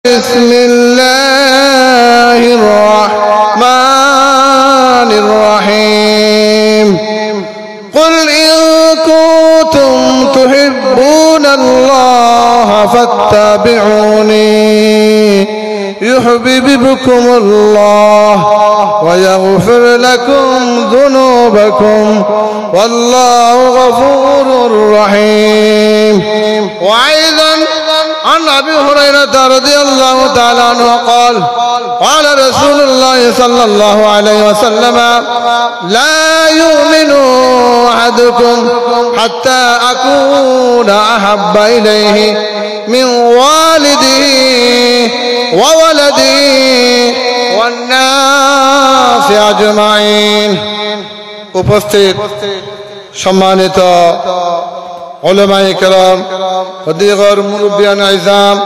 بسم الله الرحمن الرحيم قل إن كنتم تحبون الله فاتبعوني يحببكم الله ويغفر لكم ذنوبكم والله غفور رحيم. وأيضا عن أبي هريرة رضي الله تعالى عنه قال قال رسول الله صلى الله عليه وسلم لا يؤمن أحدكم حتى أكون أحب إليه من والده وولده والناس أجمعين. উপস্থিত সম্মানিত উলামায়ে কেরাম, দিগর মুরব্বিয়ান আইজাম,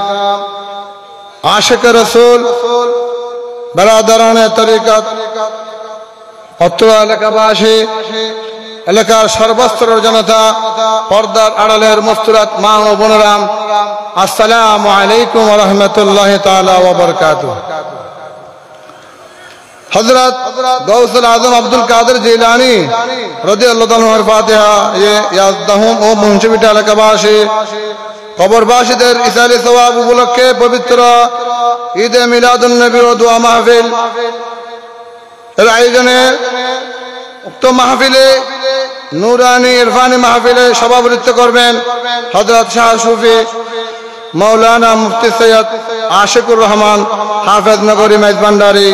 আশিক রাসূল, বারাদারানে তরিকত, অত্র এলাকাবাসী, এলাকার সর্বস্তরের জনতা, পর্দার আড়ালের মুস্তুরাত মা ও বোনেরা, আসসালামু আলাইকুম ওয়া রাহমাতুল্লাহি তাআলা ওয়া বারাকাতুহু। হযরত গাউসুল আজম আব্দুল কাদের জিলানী রাদিয়াল্লাহু তাআলা এর ফাতিহা ইয়াজদাহুম ও মুন্সিবিটা এলাকাবাসী কবরবাসীদের ইসালে সওয়াব উপলক্ষে পবিত্র ঈদে মিলাদুন নবী ও দোয়া মাহফিল এর আয়োজনে উক্ত মাহফিলে নূরানী ইরফানি মাহফিলে সভাপতিত্ব করবেন হযরত শাহ সুফি মাওলানা মুফতি সৈয়দ আশিকুর রহমান হাফেজ নগরী মেজবান্ডারি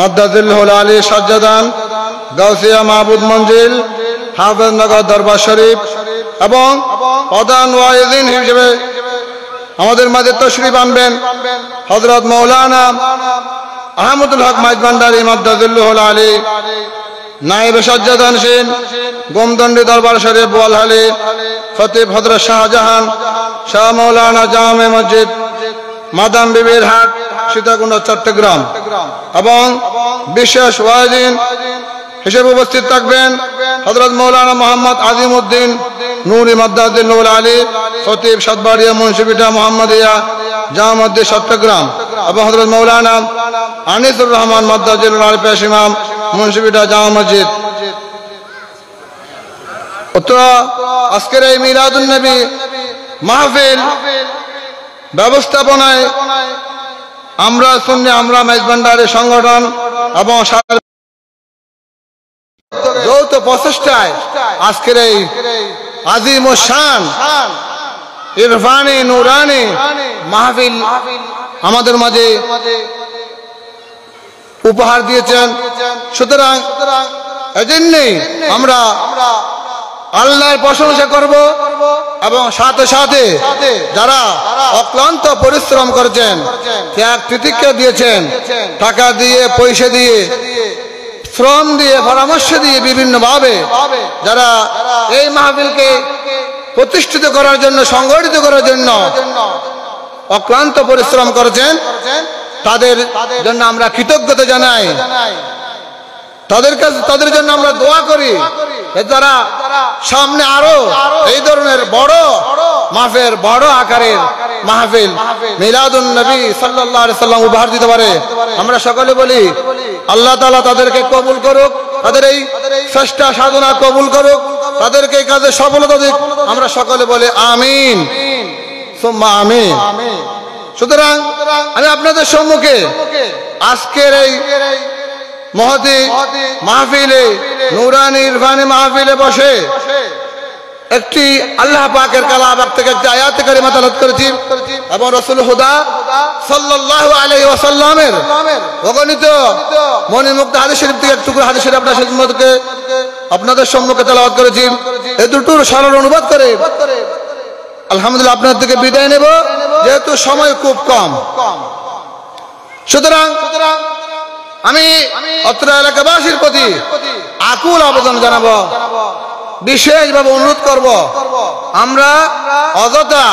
মাদ্দাজিল্লাহুল আলী সাজ্জাদান গাউসিয়া মাহবুব মঞ্জিল হাফেজ নগর দরবার শরীফ এবং প্রধান ওয়াইজিন হিসেবে আমাদের মাঝে তশরিফ আনবেন হযরত মাওলানা আহমদুল হক মেজবান্ডারি মাদ্দাজিল্লাহুল আলী নায়েব সাজ্জাদান শিন গোমদন্ডি দরবার শরীফ বোয়ালহালী খতিব হযরত শাহজাহান শাহ মাওলানা জামে মসজিদ মাদাম বিবির হাট সীতাকুণ্ড চট্টগ্রাম এবং বিশেষ ওয়াজিন হিসেবে উপস্থিত থাকবেন হযরত মাওলানা মোহাম্মদ আজিমউদ্দিন নূরি মাদ্দাজিল্লাহুল আলী খতিব সাতবাড়িয়া মুন্সিবিটা মুহাম্মদিয়া জামে মসজিদ চট্টগ্রাম এবং হযরত মাওলানা আনিসুর রহমান মাদ্দাজিল্লাহুল আলী পেশ ইমাম মুন্সিবিটা জামে মসজিদ। আজকের এই মিলাদুন নবী মাহফিল ব্যবস্থাপনায় আমরা মেজবান্ডারি সংগঠন এবং যৌথ প্রচেষ্টায় আজকের এই আজিম ও শান ইরফানি নুরানি মাহফিল আমাদের মাঝে উপহার দিয়েছেন। সুতরাং এজন্যই আমরা আল্লাহর প্রশংসা করব এবং সাথে সাথে যারা অক্লান্ত পরিশ্রম করেছেন, ত্যাগ তিতিক্ষা দিয়েছেন, টাকা দিয়ে, পয়সা দিয়ে, শ্রম দিয়ে, পরামর্শ দিয়ে বিভিন্নভাবে যারা এই মাহফিলকে প্রতিষ্ঠিত করার জন্য, সংগঠিত করার জন্য অক্লান্ত পরিশ্রম করেছেন, তাদের জন্য আমরা কৃতজ্ঞতা জানাই। তাদের জন্য আমরা দোয়া করি যারা সামনে আরো এই ধরনের বড় মাহফিল, বড় আকারের মাহফিল মিলাদুন নবী সাল্লাল্লাহু আলাইহি সাল্লাম উপহার দিতে পারে। আমরা সকলে বলি আল্লাহ তাআলা তাদেরকে কবুল করুক, তাদের এই চেষ্টা সাধনা কবুল করুক, তাদেরকে এই কাজে সফলতা দিক। আমরা সকলে বলি আমিন সুম্মা আমিন। সুতরাং আমি আপনাদের সম্মুখে আজকের এই মহতি মাহফিলে, নূরানি ইরফানি মাহফিলে বসে একটি আল্লাহ পাকের কালাম থেকে একটি আয়াত কারিমা তেলাওয়াত করেছি এবং রাসূল হুদা সাল্লাল্লাহু আলাইহি ওয়াসাল্লামের অগণিত মণিমুক্ত হাদিস শরীফ থেকে একটু হাদিস শরীফ আপনাদের সম্মুখে তেলাওয়াত করেছি। এই দুটোর সরল অনুবাদ করে আলহামদুলিল্লাহ আপনাদের থেকে বিদায় নেব, যেহেতু সময় খুব কম। সুতরাং আমি অত্র এলাকাবাসীর প্রতি আকুল আবেদন জানাবো, বিশেষভাবে অনুরোধ করব, আমরা অযথা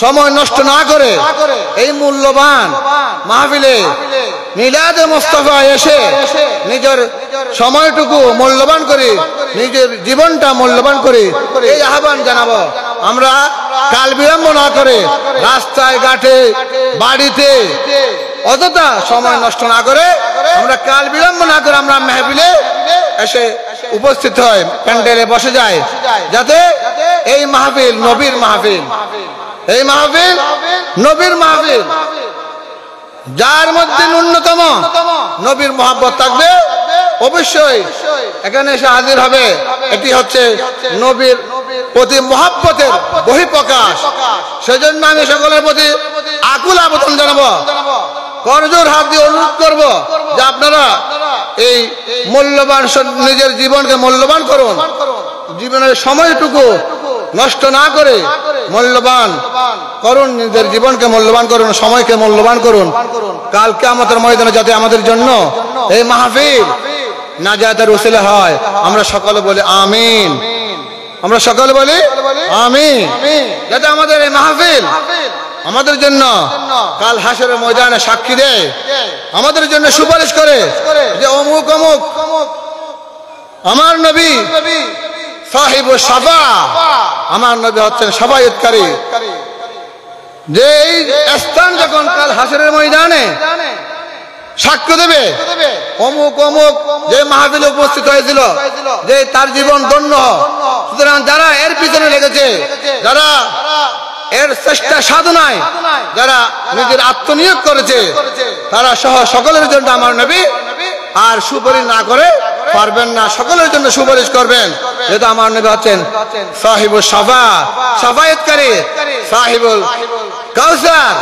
সময় নষ্ট না করে এই মূল্যবান মাহফিলে মিলাদে মুস্তাফা এসে নিজের সময়টুকু মূল্যবান করে, নিজের জীবনটা মূল্যবান করে এই আহ্বান জানাবো। আমরা কাল বিলম্ব না করে রাস্তায় ঘাটে বাড়িতে অযথা সময় নষ্ট না করে আমরা কাল বিলম্ব না করে আমরা মেহফিলে এসে উপস্থিত হয়, প্যান্ডেলে বসে যায়, যাতে এই মাহফিল নবীর মাহফিল, এই মাহফিল নবীর মাহফিল, যার মধ্যে ন্যূনতম নবীর মহব্বত থাকবে অবশ্যই এখানে এসে হাজির হবে। এটি হচ্ছে নবীর প্রতি মহব্বতের বহিঃপ্রকাশ। সেজন্য আমি সকলের প্রতি আকুল আবেদন জানাবো, করজোর হাত দিয়ে অনুরোধ করব যে আপনারা এই মূল্যবান নিজের জীবনকে মূল্যবান করুন, জীবনের সময়টুকু নষ্ট না করে মূল্যবান করুন, নিজের জীবনকে মূল্যবান করুন, সময়কে মূল্যবান করুন। কাল কিয়ামতের ময়দানে যাতে আমাদের জন্য এই মাহফিল নাজাতের উসিলা হয়, আমরা সকলে বলি আমিন। আমরা সকলে বলি আমিন। যাতে আমাদের এই মাহফিল আমাদের জন্য কাল হাসরের ময়দানে সাক্ষী দেয়, আমাদের জন্য সুপারিশ করে যে অমুক অমুক আমার নবী সাহিবুস শাফা, আমার নবী হচ্ছেন শাফায়াতকারী। যে এই স্থান যখন কাল হাসরের ময়দানে সাক্ষ্য দেবে অমুক অমুক যে মাহফিলে উপস্থিত হয়েছিল, যে তার জীবন ধন্য। সুতরাং যারা এর পিছনে লেগেছে, যারা এর চেষ্টা সাধনায় যারা নিজের আত্মনিয়োগ করেছে, তারা সহ সকলের জন্য আমার নবী আর সুপারিশ না করে পারবেন না, সকলের জন্য সুপারিশ করবেন। যেহেতু আমার নবী হচ্ছেন সাহিবুস শাফা, শাফায়াতকারী, সাহিবুল কাউসার,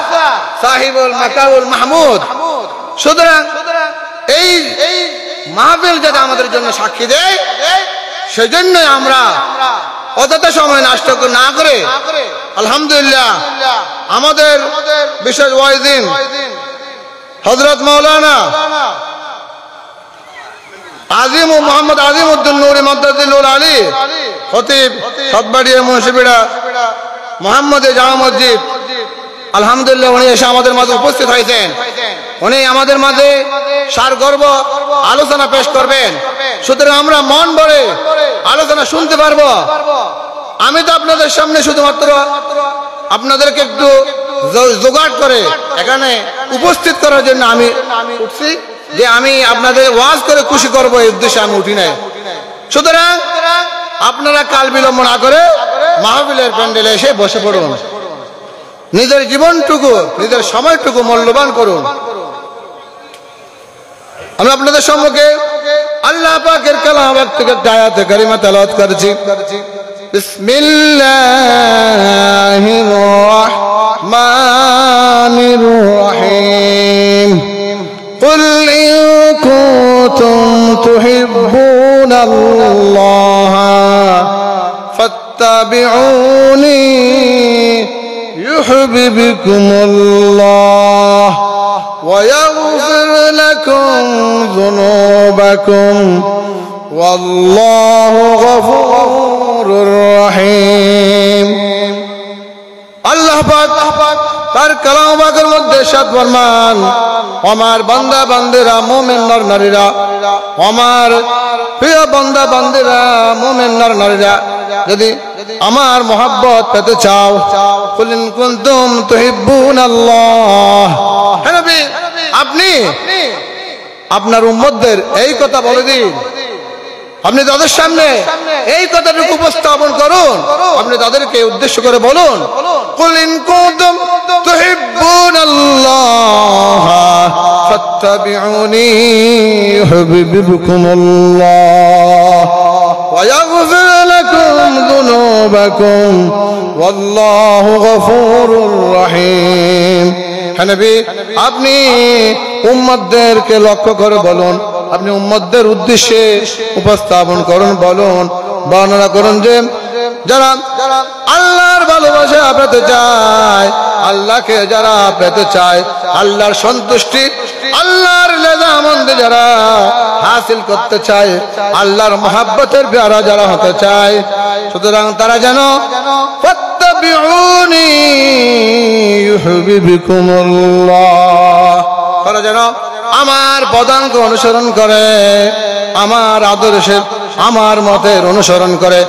সাহিবুল মাকাউল মাহমুদ। সুতরাং এই মাহফিল যাতে আমাদের জন্য সাক্ষী দেয়, সেজন্যই আমরা অযথা সময় নষ্ট না করে আলহামদুলিল্লাহ আমাদের বিশেষ ওয়াইজিন হযরত মাওলানা আজিম ও মোহাম্মদ আজিমউদ্দিন নূরি মাদ্রাসাতুল আলী খতিব সাতবাড়িয়া মুন্সিপাড়া মোহাম্মদ জামা মসজিদ, আলহামদুলিল্লাহ উনি এসে আমাদের মাঝে উপস্থিত হয়েছেন। উনি আমাদের মাঝে সারগর্ভ আলোচনা পেশ করবেন। সুতরাং আমরা মন ভরে আলোচনা শুনতে পারবো। আমি তো আপনাদের সামনে শুধুমাত্র আপনাদেরকে একটু জোগাড় করে এখানে উপস্থিত করার জন্য আমি উঠছি, যে আমি আপনাদের ওয়াজ করে খুশি করবো এই উদ্দেশ্যে আমি উঠি নাই। সুতরাং আপনারা কাল বিলম্ব না করে মাহফিলের প্যান্ডেলে এসে বসে পড়ুন, নিজের জীবনটুকু নিজের সময়টুকু মূল্যবান করুন। আমি আপনাদের সম্মুখে আল্লাহ পাকের কালাম থেকে আয়াতে কারিমা তেলাওয়াত করছি। বিসমিল্লাহির রাহমানির রহিম। কুল ইন কুনতুম তুহিব্বুনাল্লাহ ফাত্তাবিউনি ইউহিব্বুকুমুল্লাহ ওয়া ইয়াগফির লাকুম যুনুবাকুম ওয়াল্লাহু গফুরুর রহিম। আল্লাহ পাক তার কালাম পাকের মধ্যে ইরশাদ ফরমান, আমার বান্দা বান্দিরা মুমিন নর নারীরা, আমার প্রিয় বান্দা বান্দিরা মুমিন নর নারীরা, যদি আমার মহব্বত পেতে চাও, কুল ইন কুনতুম তুহিব্বুনাল্লাহ, হে নবী আপনি আপনার উম্মতদের এই কথা বলে দিন, আপনি তাদের সামনে এই কথাটুকু উপস্থাপন করুন, আপনি তাদেরকে উদ্দেশ্য করে বলুন, কুল ইন কুনতুম তুহিব্বুনাল্লাহ ফাত্তাবিউনি ইউহিব্বুকুমুল্লাহ ওয়া ইয়াগফির লাকুম যুনুবাকুম ওয়াল্লাহু গফুরুর রহিম। হে নবী আপনি উম্মতদেরকে লক্ষ্য করে বলুন, আপনি উম্মতদের উদ্দেশ্যে উপস্থাপন করুন, বলুন, বর্ণনা করুন যে যারা আল্লাহর ভালোবাসা পেতে চায়, আল্লাহকে যারা পেতে চায়, আল্লাহর সন্তুষ্টি, আল্লাহর রেজামন্দি যারা হাসিল করতে চায়, আল্লাহর মহব্বতের প্যারা যারা হতে চায়, সুতরাং তারা যেন ফাত্তাবিউনি ইউহিব্বুকুমুল্লাহ, তারা যেন আমার পদাঙ্ক অনুসরণ করে, আমার আদর্শের আমার মতের অনুসরণ করে,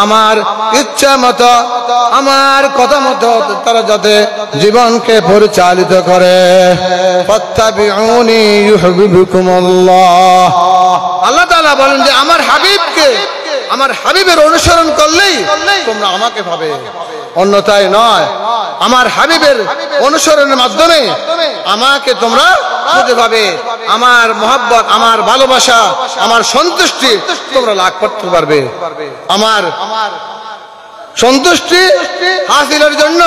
আমার ইচ্ছা মতো, আমার কথা মতো তারা যাতে জীবনকে পরিচালিত করে। ফাত্তাবিউনি ইউহিব্বুকুমুল্লাহ। আল্লাহ তাআলা বলেন যে আমার হাবিবকে, আমার হাবিবের অনুসরণ করলেই তোমরা আমাকে পাবে, অন্যথায় নয়। আমার হাবিবের অনুসরণের মাধ্যমে আমাকে তোমরা খুঁজে পাবে। আমার মহব্বত, আমার ভালোবাসা, আমার সন্তুষ্টি তোমরা লাভ করতে পারবে। আমার সন্তুষ্টি হাসিলের জন্য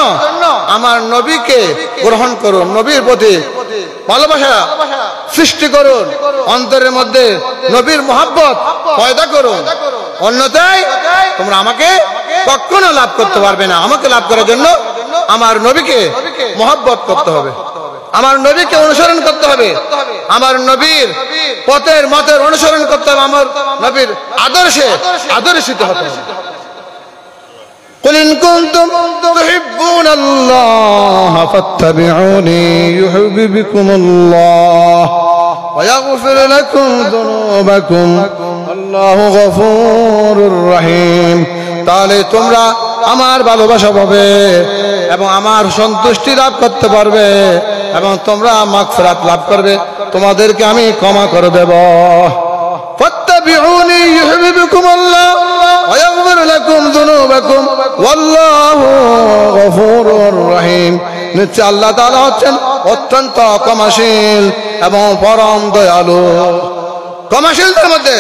আমার নবীকে গ্রহণ করুন, নবীর প্রতি ভালোবাসা সৃষ্টি করুন, অন্তরের মধ্যে নবীর মহব্বত পয়দা করুন, অন্যথায় তোমরা আমাকে কখনো লাভ করতে পারবে না। আমাকে লাভ করার জন্য আমার নবীকে মহব্বত করতে হবে, আমার নবীকে অনুসরণ করতে হবে, আমার নবীর পথের মতের অনুসরণ করতে হবে, আমার নবীর আদর্শে আদর্শিত হতে হবে। قل إن كنتم تحبون الله فاتبعوني يحببكم الله ويغفر لكم ذنوبكم والله غفور رحيم। তাহলে তোমরা আমার ভালোবাসা পাবে এবং আমার সন্তুষ্টি লাভ করতে পারবে এবং তোমরা মাগফিরাত লাভ করবে, তোমাদেরকে আমি ক্ষমা করে দেব। ফাত্তাবিউনি ইউহিব্বুকুমুল্লাহ ওয়া ইয়াগফির লাকুম যুনুবাকুম ওয়াল্লাহু গফুরুর রহিম। নিশ্চয় আল্লাহ তাআলা হচ্ছেন অত্যন্ত ক্ষমাশীল এবং পরম দয়ালু। ক্ষমাশীলদের মধ্যে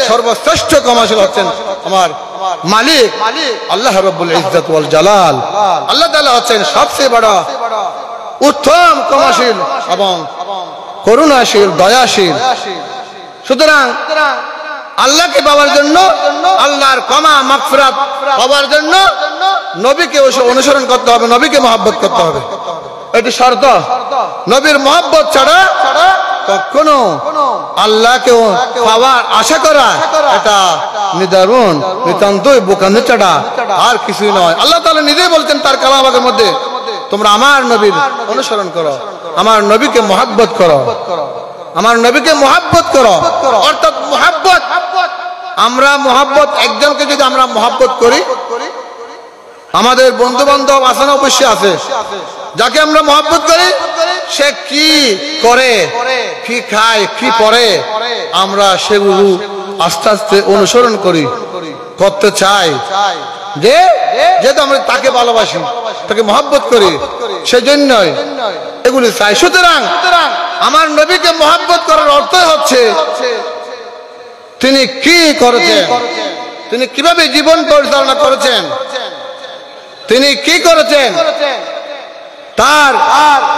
সর্বশ্রেষ্ঠ ক্ষমাশীল হচ্ছেন আমার মালিক আল্লাহ রাব্বুল ইজ্জত ওয়াল জালাল। আল্লাহ তাআলা হচ্ছেন সবচেয়ে বড় উত্তম ক্ষমাশীল এবং করুণাশীল, দয়াশীল। সুতরাং আল্লাহকে পাওয়ার জন্য, আল্লাহর ক্ষমা মাগফিরাত পাওয়ার জন্য নবীকে অনুসরণ করতে হবে, নবীকে মহব্বত করতে হবে, এটি শর্ত। নবীর মহব্বত ছাড়া কখনো আল্লাহকে পাওয়ার আশা করা এটা নিদারুন, নিতান্তই বোকামি ছাড়া আর কিছুই নয়। আল্লাহ তাআলা নিজেই বলছেন তার কালামের মধ্যে, তোমরা আমার নবীর অনুসরণ করো, আমার নবীকে মহব্বত করো, আমার নবীকে মহব্বত করো। অর্থাৎ মহব্বত, আমরা মহব্বত, একজনকে যদি আমরা মহব্বত করি, আমাদের বন্ধু বান্ধব আসানো অবশ্যই আছে, যাকে আমরা মহব্বত করি সে কি করে, কি খায়, কি পরে, আমরা সেগুলো আস্তে আস্তে অনুসরণ করি, করতে চাই, যেহেতু আমরা তাকে ভালোবাসি, তাকে মহব্বত করি, সেজন্যই এগুলি চাই। সুতরাং আমার নবীকে মহব্বত করার অর্থ হচ্ছে তিনি কি করেছেন, তিনি কিভাবে জীবন পরিচালনা করেছেন, তিনি কি করেছেন, তার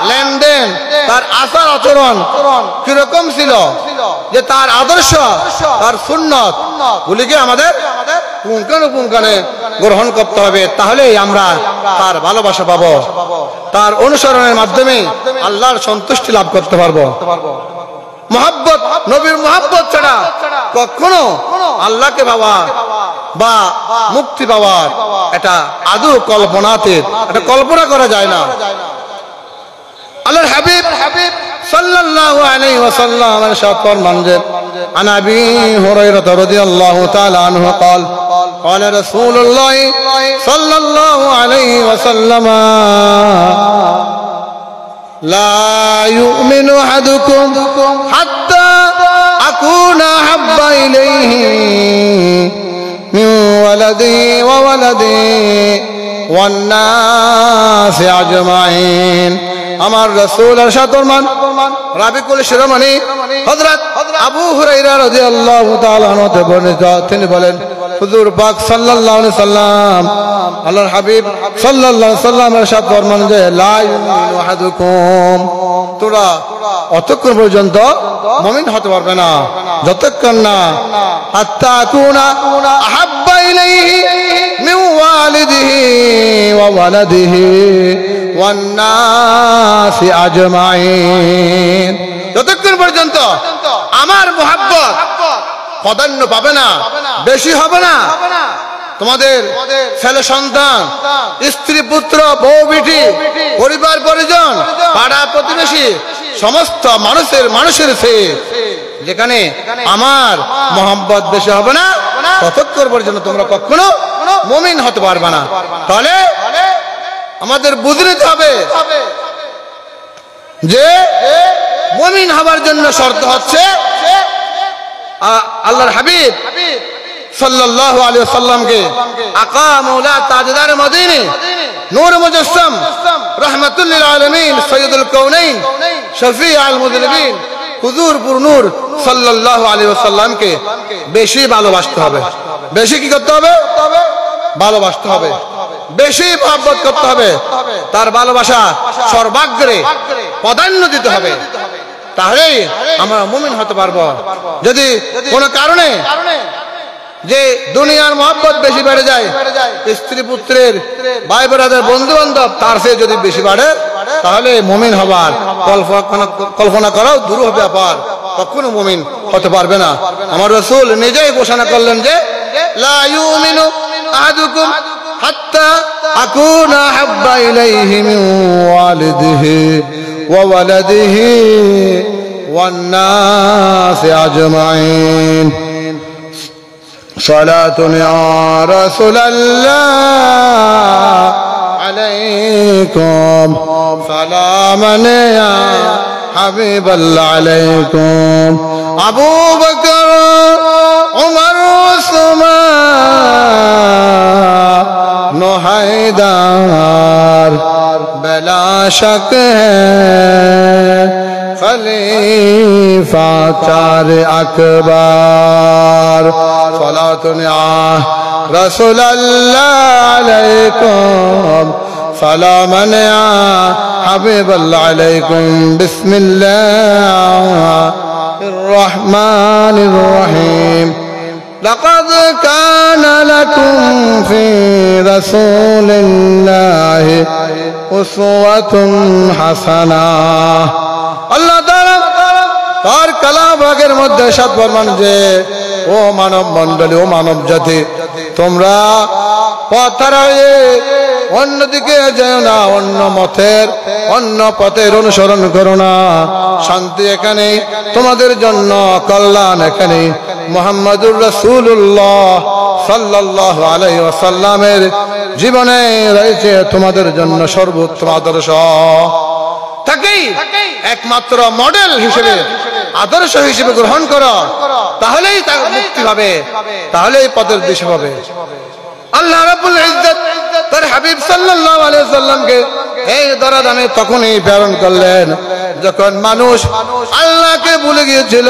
লেনদেন, তার আচার আচরণ কিরকম ছিল, যে তার আদর্শ, তার সুন্নত গুলিকে আমাদের পুঙ্খানুপুঙ্খানে গ্রহণ করতে হবে। তাহলেই আমরা তার ভালোবাসা পাবো, তার অনুসরণের মাধ্যমে আল্লাহর সন্তুষ্টি লাভ করতে পারবো। মহব্বত, নবীর মহব্বত ছাড়া কখনো আল্লাহকে পাওয়া বা মুক্তি পাওয়ার এটা আদৌ কল্পনাতে, এটা কল্পনা করা যায় না। আল্লাহর হাবিব সাল্লাল্লাহু আলাইহি ওয়াসাল্লাম ইরশাদ ফরমান যে আন আবি হুরায়রা রাদিয়াল্লাহু তাআলা আনহু قال قال رسول الله صلى الله عليه وسلم لا يؤمن أحدكم حتى أكون أحب إليه من ولدي وولدي والناس أجمعين। আমার রাসূল ইরশাদ ফরমান, রাবিকুল শিরোমণি হযরত আবু হুরায়রা রাদিয়াল্লাহু তাআলা আনহু হতে বর্ণিত, তিনি বলেন হুজুর পাক সাল্লাল্লাহু আলাইহি সাল্লাম, আল্লাহর হাবিব সাল্লাল্লাহু আলাইহি সাল্লাম ইরশাদ ফরমান যে লা ইউমিনু আহাদুকুম, তোমরা অতক্ষণ পর্যন্ত মুমিন হতে পারবে না যতক্ষণ না হাত্তা আকুনা আহাব্বা ইলাইহি মিন ওয়ালিদিহি ওয়া ওয়ালাদিহি ওয়ান নাসি আজমাইন, যতক্ষণ পর্যন্ত আমার মহব্বত প্রাধান্য পাবে না, বেশি হবে না, তোমাদের ছেলে সন্তান, স্ত্রী পুত্র, বউ বিটি, পরিবার পরিজন, পাড়া প্রতিবেশী, সমস্ত মানুষের চেয়ে যেখানে আমার মহব্বত বেশি হবে না, ততক্ষণ পর্যন্ত তোমরা কখনো মুমিন হতে পারবে না। তাহলে আমাদের বুঝে নিতে হবে যে মুমিন হবার জন্য শর্ত হচ্ছে আল্লাহর হাবিব সাল্লাল্লাহু আলাইহি ওয়াসাল্লামকে আকা মাওলা তাজদার মদিনা নূর মুজাসসাম রাহমাতুল লিল আলামিন সাইয়্যিদুল কাউনাইন শফিউল মুযনিবিন হুজুর পুর নূর সাল্লাল্লাহু আলাইহি ওয়াসাল্লামকে বেশি ভালোবাসতে হবে। বেশি কি করতে হবে? ভালোবাসতে হবে, বেশি মহব্বত করতে হবে, তার ভালোবাসা সর্বাগ্রে প্রাধান্য দিতে হবে। তাহলেই আমরা মুমিন হতে পারবো। যদি কোনো কারণে যে দুনিয়ার মহব্বত বেশি বেড়ে যায়, স্ত্রী পুত্রের ভাই ব্রাদার বন্ধু বান্ধব তার চেয়ে যদি বেশি বাড়ে, তাহলে মুমিন হবার কল্পনা করাও দূর হবে ব্যাপার, কখনো মুমিন হতে পারবে না। আমার রাসূল নিজেই ঘোষণা করলেন যে লা ইউমিনু আহাদুকুম হাত্তা আকুনা হাব্বা ইলাইহি মিন ওয়ালিদিহি ওয়া ওয়ালাদিহি ওয়ান নাসি আজমাইন। صلاة يا رسول الله عليكم سلاما يا حبيب الله عليكم أبو بكر عمر عثمان حیدر بلا شک ہے خلیفہ چار اکبر صلاة یا رسول اللہ علیکم سلاما یا حبیب اللہ علیکم بسم اللہ الرحمن الرحیم لقد كان لكم في رسول الله أسوة حسنة আল্লাহ তাআলা তার কালামের মধ্যে সাত ফরমান যে ও মানব মণ্ডলী, ও মানব জাতি, তোমরা পথ হারিয়ে অন্যদিকে যেও না, অন্য পথের অনুসরণ করো না। শান্তি এখানে, তোমাদের জন্য কল্যাণ এখানে। মুহাম্মাদুর রাসূলুল্লাহ সাল্লাল্লাহু আলাইহি ওয়াসাল্লামের জীবনে রয়েছে তোমাদের জন্য সর্বোত্তম আদর্শ। তাকেই একমাত্র মডেল হিসেবে, আদর্শ হিসেবে গ্রহণ করো, তাহলেই তার মুক্তি হবে, তাহলেই পথের দিশা হবে। আল্লাহ রাব্বুল ইজ্জত তার হাবিব সাল্লাল্লাহু আলাইহি ওয়াসাল্লামকে এই দরদামে তখনই প্রেরণ করলেন যখন মানুষ আল্লাহকে ভুলে গিয়েছিল।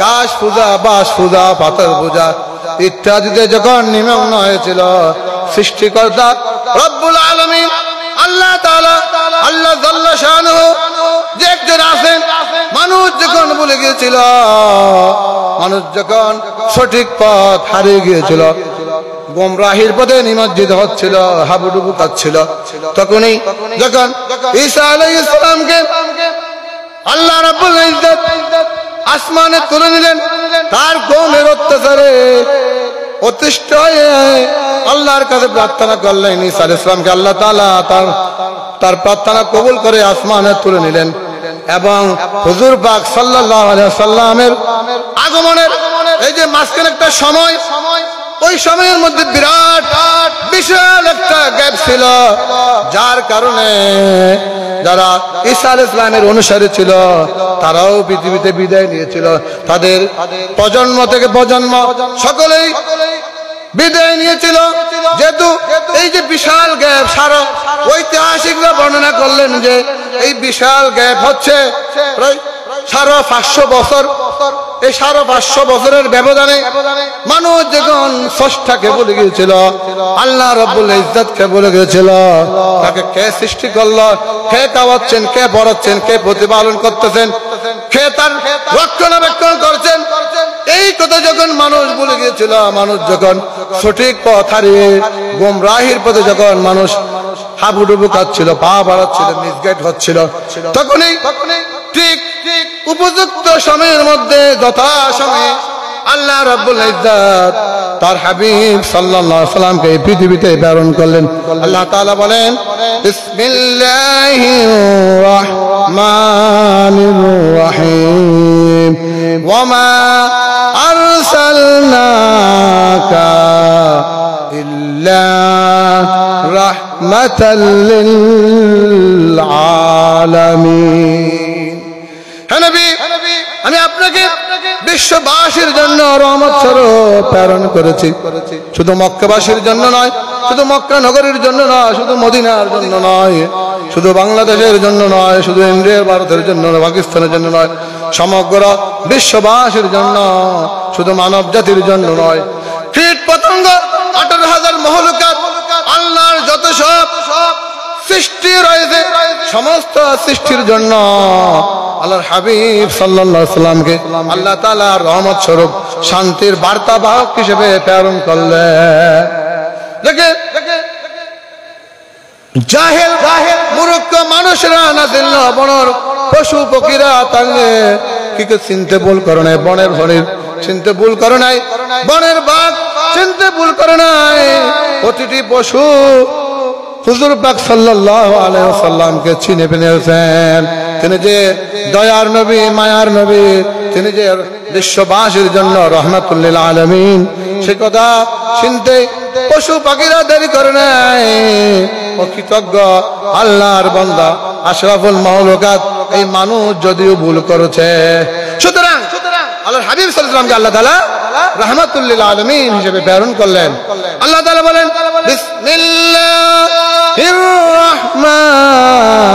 গাছ পূজা, বাঁশ পূজা, পাথর পূজা ইত্যাদিতে যখন নিমগ্ন হয়েছিল, সৃষ্টিকর্তা রব্বুল আলামিন আল্লাহ তাআলা, আল্লাহ জাল্লা শানুহু যে একজন আছেন, মানুষ যখন ভুলে গিয়েছিল, মানুষ যখন সঠিক পথ হারিয়ে গিয়েছিল, গোমরাহির পথে নিমজ্জিত হচ্ছিল, হাবুডুবু কাচ্ছিল, তখনই যখন ঈসা আলাইহিস সালামকে আল্লাহ রাব্বুল ইজ্জত আসমানে তুলে নিলেন, তার কওমের অত্যাচারে অতিষ্ঠ হয়ে আল্লাহর কাছে প্রার্থনা করলেন। ঈসা আলাইহিস সালামকে আল্লাহ তাআলা তার প্রার্থনা কবুল করে আসমানে তুলে নিলেন এবং হুজুর পাক সাল্লাল্লাহু আলাইহি ওয়াসাল্লামের আগমনের এই যে মাঝখানে একটা সময়, ওই সময়ের মধ্যে বিরাট বিশাল একটা গ্যাপ ছিল, যার কারণে যারা ঈসা আলাইহিস সালামের অনুসারী ছিল তারাও পৃথিবীতে বিদায় নিয়েছিল। তাদের প্রজন্ম থেকে প্রজন্ম সকলেই বিদায় নিয়েছিল। যেহেতু এই যে বিশাল গ্যাপ, সারা ঐতিহাসিকরা বর্ণনা করলেন যে এই বিশাল গ্যাপ হচ্ছে প্রায় 550 বছর। এই 550 বছরের ব্যবধানে মানুষ যখন স্রষ্টাকে ভুলে গিয়েছিল, আল্লাহ রাব্বুল ইজ্জতকে ভুলে গিয়েছিল, তাকে কে সৃষ্টি করলো, কে খাওয়াচ্ছেন, কে পড়াচ্ছেন, কে প্রতিপালন করতেছেন, কে তার রক্ষণাবেক্ষণ করছেন, এই কথা যখন মানুষ ভুলে গিয়েছিল, মানুষ যখন সঠিক পথ হারিয়ে গোমরাহির পথে যখন মানুষ হাবুডুবু কাচ্ছিল, পা বাড়াচ্ছিল, মিসগাইড হচ্ছিল, তখনই ঠিক উপযুক্ত সময়ের মধ্যে যথাসময়ে আল্লাহ রাব্বুল ইজ্জত তার হাবিব সাল্লাল্লাহু আলাইহি সাল্লামকে এই পৃথিবীতে প্রেরণ করলেন। আল্লাহ তাআলা বলেন বিসমিল্লাহির রাহমানির রাহিম ওয়া মা আরসালনা রাহমাতাল লিল আলামিন। হে নবী, আমি আপনাকে বিশ্ববাসীর জন্য রহমত স্বরূপ প্রেরণ করেছি। শুধু মক্কাবাসীর জন্য নয়, শুধু মক্কা নগরীর জন্য নয়, শুধু মদিনার জন্য নয়, শুধু বাংলাদেশের জন্য নয়, শুধু ইন্ডিয়া ভারতের জন্য নয়, পাকিস্তানের জন্য নয়, সমগ্র বিশ্ববাসীর জন্য, শুধু মানব জাতির জন্য নয়। কীট পতঙ্গ 18,000 মহলুকাত, আল্লাহর যত সব সৃষ্টি রয়েছে, সমস্ত সৃষ্টির জন্য আল্লাহর হাবিব সাল্লাল্লাহু আলাইহি সাল্লামকে আল্লাহ তাআলা রহমত স্বরূপ শান্তির বার্তাবাহক হিসেবে প্রেরণ করলেন। দেখেন, জাহেল মূর্খ মানুষরা না চিনল, বনের পশু পক্ষীরা তাহলে কি চিনতে ভুল করে নাই, বনের হরিণ চিনতে ভুল করে নাই, বনের বাঘ চিনতে ভুল করে নাই। প্রতিটি পশু হুজুর পাক সাল্লাল্লাহু আলাইহি ওয়াসাল্লামকে চিনে ফেলেছেন। তিনি যে দয়ার নবী, মায়ার নবী, তিনি যে বিশ্ববাসীর জন্য রাহমাতুল লিল আলামিন, সে কথা চিনতে পশু পাখিরা দেরি করে নাই। কৃতজ্ঞ আল্লাহর বান্দা আশরাফুল মাখলুকাত এই মানুষ যদিও ভুল করেছে, সুতরাং আল্লাহর হাবিব সাল্লাল্লাহু আলাইহি ওয়াসাল্লামকে আল্লাহ তাআলা রাহমাতুল লিল আলামিন হিসেবে প্রেরণ করলেন। আল্লাহ তাআলা বলেন, বিসমিল্লাহির রাহমানির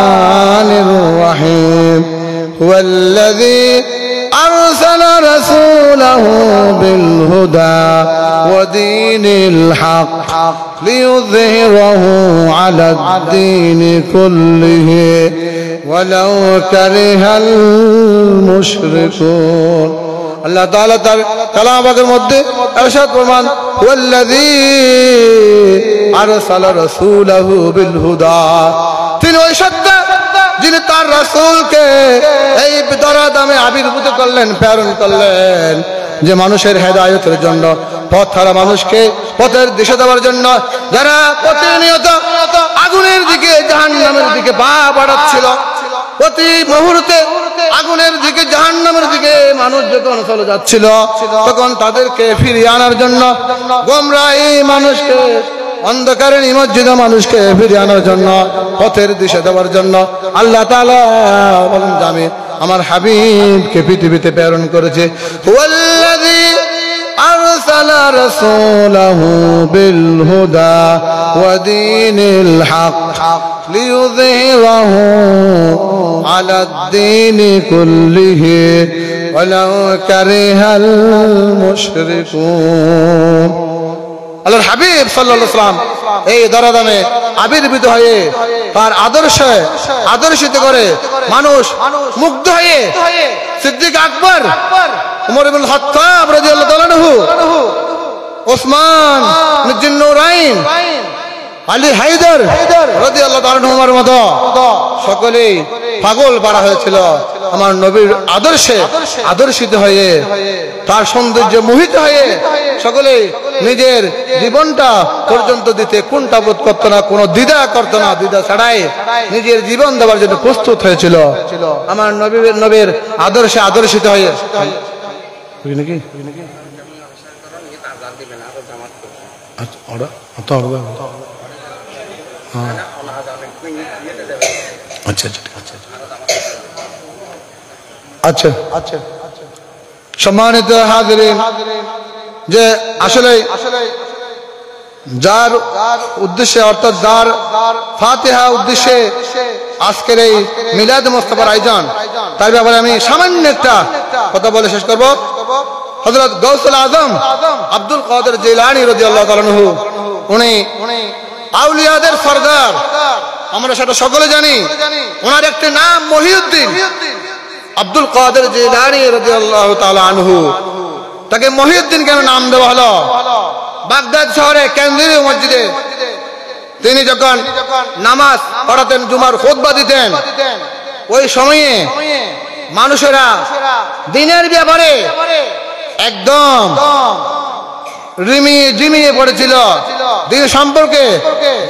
রাহিম, হুয়াল্লাযী আরসালা রাসূলাহু বিল হুদা ওয়া দীনিল হক লিইয়ুযহিরাহু আলাদ দীনি কুল্লিহি ওয়ালাউ কারিহাল মুশরিকুন। আল্লাহ তাআলা তার কালামের মধ্যে ইরশাদ ফরমান, ওয়াল্লাযী আরসালা রাসূলাহু বিল হুদা, তিনি ওই সত্তা যিনি তার রাসূলকে এই দরাদামে আবির্ভূত করলেন, প্রেরণ করলেন, যে মানুষের হেদায়েতের জন্য, পথ হারা মানুষকে পথের দিশা দেওয়ার জন্য, যারা প্রতিনিয়ত আগুনের দিকে, জাহান্নামের দিকে পা বাড়াচ্ছিল, প্রতি মুহূর্তে আগুনের দিকে, জাহান্নামের দিকে মানুষ যখন চলে যাচ্ছিল, তখন তাদেরকে ফিরিয়ে আনার জন্য, গোমরাহী মানুষকে, অন্ধকারে নিমজ্জিত মানুষকে ফিরিয়ে আনার জন্য, পথের দিশা দেওয়ার জন্য আল্লাহ তাআলা বলেন, আমি আমার হাবিবকে পৃথিবীতে প্রেরণ করেছি। ওয়াল্লাযী আরসালা রাসূলাহু বিল হুদা ওয়া দীনিল হক লিইয়ুযহিরাহু আলাদ দীনি কুল্লিহি ওয়ালাউ কারিহাল মুশরিকুন। আল্লাহর হাবিব সাল্লাল্লাহু আলাইহি ওয়াসাল্লাম এই দরাদামে আবির্ভূত হয়ে তার আদর্শিত করে মানুষ মুগ্ধ হয়ে সিদ্দিক আকবর, উমর ইবনে খাত্তাব রাদিয়াল্লাহু তাআলা আনহু, ওসমান জিন্নুরাইন, আলী হায়দার রাদিয়াল্লাহু তাআলা আনহুর মতো সকলেই পাগল পাড়া হয়েছিল আমার নবীর আদর্শে আদর্শিত হয়ে, তার সৌন্দর্যে মোহিত হয়ে সকলেই নিজের জীবনটা পর্যন্ত দিতে কোনটা বোধ করতো না, কোনো দ্বিধা করতো না, দ্বিধা ছাড়াই নিজের জীবন দেওয়ার জন্য প্রস্তুত হয়েছিল আমার নবীর আদর্শে আদর্শিত হয়ে। আচ্ছা আচ্ছা, সম্মানিত হাজিরিন, যে আসলে যার উদ্দেশ্যে, অর্থাৎ যার ফাতিহা উদ্দেশ্যে আজকের এই মিলাদ মুস্তাফার আয়োজন, তার ব্যাপারে আমি সামান্য একটা কথা বলে শেষ করব। হযরত গাউসুল আজম আব্দুল কাদের জিলানী রাদিয়াল্লাহু তাআলা আনহু, উনি আউলিয়াদের সরদার, আমরা সেটা সকলে জানি। ওনার একটি নাম মহিউদ্দিন আব্দুল কাদের জিলানী রাদিয়াল্লাহু তাআলা আনহু। তাকে মহিউদ্দিন কেন নাম দেওয়া হলো? বাগদাদ শহরে কেন্দ্রীয় মসজিদে তিনি যখন নামাজ পড়াতেন, জুমার খুতবা দিতেন, ওই সময়ে মানুষেরা দিনের ব্যাপারে একদম জিমিয়ে পড়েছিল, দিন সম্পর্কে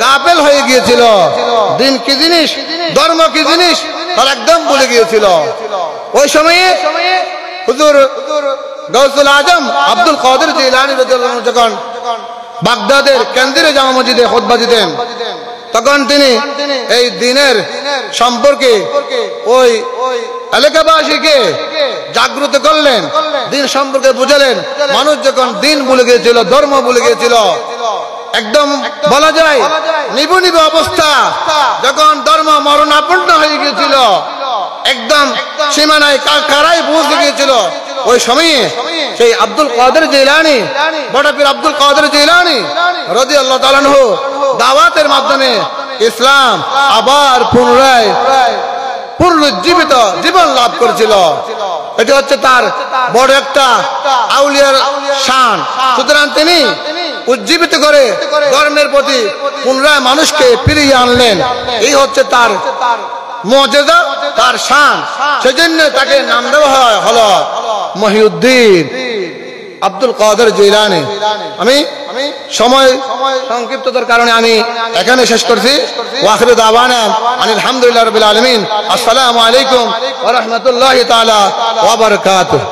গাফেল হয়ে গিয়েছিল, দিন কি জিনিস, ধর্ম কি জিনিস তারা একদম ভুলে গিয়েছিল। ওই সময়ে হুজুর গাউসুল আজম আব্দুল কাদের জিলানী রাদিয়াল্লাহু আনহু যখন বাগদাদের কেন্দ্রীয় জামা মসজিদে খুতবা দিতেন, তখন তিনি এই দ্বীনের সম্পর্কে ওই এলাকাবাসীকে জাগ্রত করলেন, দ্বীন সম্পর্কে বুঝালেন। মানুষ যখন দ্বীন ভুলে গিয়েছিল, ধর্ম ভুলে গিয়েছিল, একদম বলা যায় নিবু নিবু অবস্থা, যখন ধর্ম মরণাপন্ন হয়ে গিয়েছিল, একদম সীমানায় কারাই পৌঁছে গিয়েছিল, ওই সময়ে সেই আব্দুল কাদের জিলানী, বড় পীর আব্দুল কাদের জিলানী রাদিয়াল্লাহু তাআলা আনহু দাওয়াতের মাধ্যমে ইসলাম আবার পুনরায় পুনরুজ্জীবিত জীবন লাভ করেছিল। এটা হচ্ছে তার বড় একটা আউলিয়ার শান। সুতরাং তিনি উজ্জীবিত করে ধর্মের প্রতি পুনরায় মানুষকে ফিরিয়ে আনলেন। এই হচ্ছে তার মুজিজা, তার শান। সেজন্য তাকে নাম দেওয়া হয় হলো মহিউদ্দিন আব্দুল কাদের জিলানী। আমি সময় সংক্ষিপ্ততার কারণে আমি এখানে শেষ করছি। ওয়া আখিরু দাওয়ানা আলহামদুলিল্লাহি রাব্বিল আলামিন। আসসালামু আলাইকুম ওয়া রাহমাতুল্লাহি তাআলা ওয়া বারাকাতুহু।